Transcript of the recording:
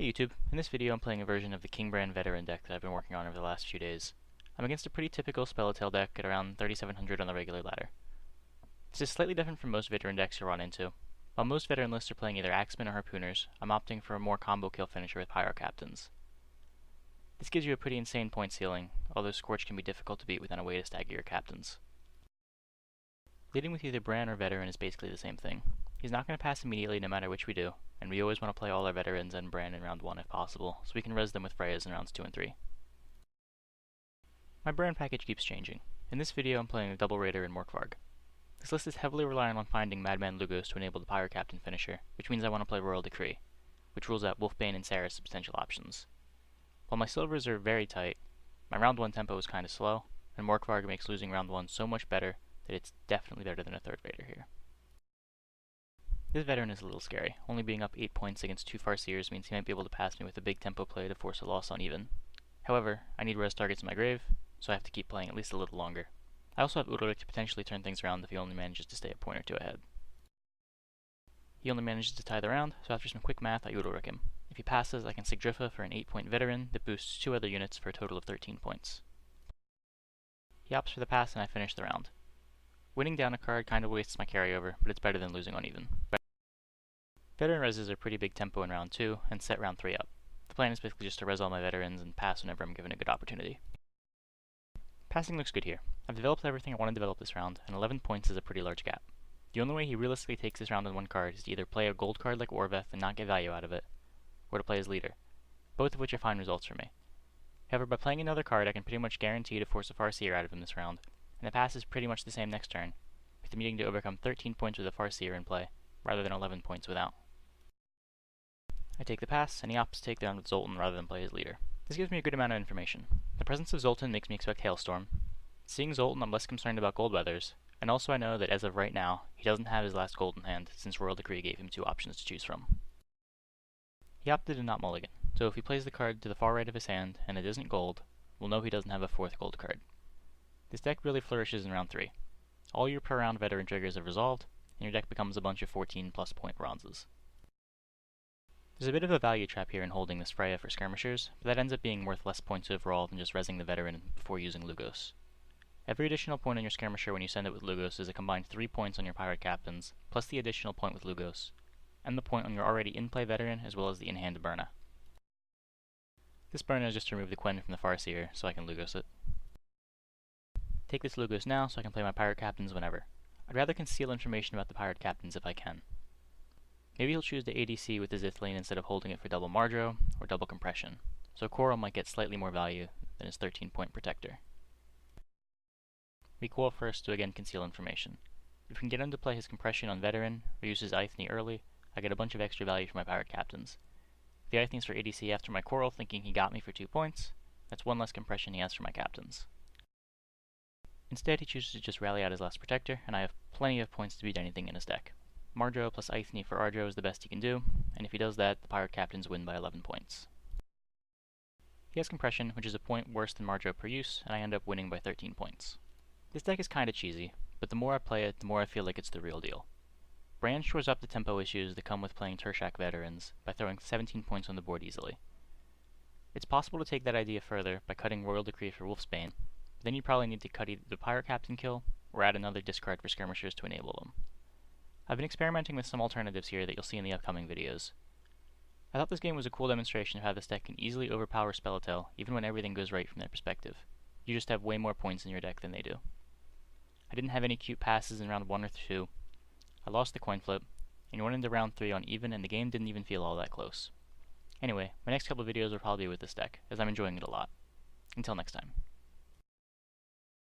Hey YouTube, in this video I'm playing a version of the King Bran veteran deck that I've been working on over the last few days. I'm against a pretty typical Spellatael deck at around 3700 on the regular ladder. This is slightly different from most veteran decks you'll run into. While most veteran lists are playing either Axemen or Harpooners, I'm opting for a more combo kill finisher with Pyro Captains. This gives you a pretty insane point ceiling, although Scorch can be difficult to beat without a way to stagger your captains. Leading with either Bran or veteran is basically the same thing. He's not going to pass immediately no matter which we do, and we always want to play all our veterans and Bran in round 1 if possible, so we can res them with Freyas in rounds 2 and 3. My Bran package keeps changing. In this video I'm playing a Double Raider and Morkvarg. This list is heavily reliant on finding Madman Lugos to enable the Pyro Captain finisher, which means I want to play Royal Decree, which rules out Wolfbane and Saris as potential options. While my silvers are very tight, my round 1 tempo is kinda slow, and Morkvarg makes losing round 1 so much better that it's definitely better than a third Raider here. This veteran is a little scary. Only being up 8 points against 2 Farseers means he might be able to pass me with a big tempo play to force a loss on even. However, I need res targets in my grave, so I have to keep playing at least a little longer. I also have Udalric to potentially turn things around if he only manages to stay a point or 2 ahead. He only manages to tie the round, so after some quick math I Udalric him. If he passes, I can Sigdrifa for an 8-point veteran that boosts 2 other units for a total of 13 points. He opts for the pass and I finish the round. Winning down a card kinda wastes my carryover, but it's better than losing on even. Veteran reses are pretty big tempo in round 2, and set round 3 up. The plan is basically just to res all my veterans and pass whenever I'm given a good opportunity. Passing looks good here. I've developed everything I want to develop this round, and 11 points is a pretty large gap. The only way he realistically takes this round on one card is to either play a gold card like Orveth and not get value out of it, or to play his leader, both of which are fine results for me. However, by playing another card I can pretty much guarantee to force a Farseer out of him this round, and the pass is pretty much the same next turn, with him needing to overcome 13 points with a Farseer in play, rather than 11 points without. I take the pass, and he opts to take the round with Zoltan rather than play his leader. This gives me a good amount of information. The presence of Zoltan makes me expect Hailstorm. Seeing Zoltan, I'm less concerned about Gold Weathers, and also I know that as of right now, he doesn't have his last gold in hand, since Royal Decree gave him 2 options to choose from. He opted to not mulligan, so if he plays the card to the far right of his hand, and it isn't gold, we'll know he doesn't have a 4th gold card. This deck really flourishes in round 3. All your per round veteran triggers have resolved, and your deck becomes a bunch of 14+ point bronzes. There's a bit of a value trap here in holding this Freya for skirmishers, but that ends up being worth less points overall than just resing the veteran before using Lugos. Every additional point on your skirmisher when you send it with Lugos is a combined 3 points on your pirate captains, plus the additional point with Lugos, and the point on your already in-play veteran as well as the in-hand Burna. This Burna is just to remove the Gwent from the Farseer, so I can Lugos it. Take this Lugos now so I can play my pirate captains whenever. I'd rather conceal information about the pirate captains if I can. Maybe he'll choose the ADC with his Ithilien instead of holding it for double Mardro or double compression, so Coral might get slightly more value than his 13-point protector. We Coral first to again conceal information. If we can get him to play his compression on veteran or use his Ithnie early, I get a bunch of extra value for my pirate captains. If the Ithnie's for ADC after my Coral thinking he got me for 2 points, that's 1 less compression he has for my captains. Instead he chooses to just rally out his last protector, and I have plenty of points to beat anything in his deck. Mardro plus Ithnie for Ardro is the best he can do, and if he does that, the pirate captains win by 11 points. He has compression, which is a point worse than Mardro per use, and I end up winning by 13 points. This deck is kinda cheesy, but the more I play it, the more I feel like it's the real deal. Bran shores up the tempo issues that come with playing Tershak veterans by throwing 17 points on the board easily. It's possible to take that idea further by cutting Royal Decree for Wolfsbane, but then you probably need to cut either the pirate captain kill, or add another discard for skirmishers to enable them. I've been experimenting with some alternatives here that you'll see in the upcoming videos. I thought this game was a cool demonstration of how this deck can easily overpower Spellatael even when everything goes right from their perspective. You just have way more points in your deck than they do. I didn't have any cute passes in round 1 or 2. I lost the coin flip, and went into round 3 on even, and the game didn't even feel all that close. Anyway, my next couple of videos will probably be with this deck, as I'm enjoying it a lot. Until next time.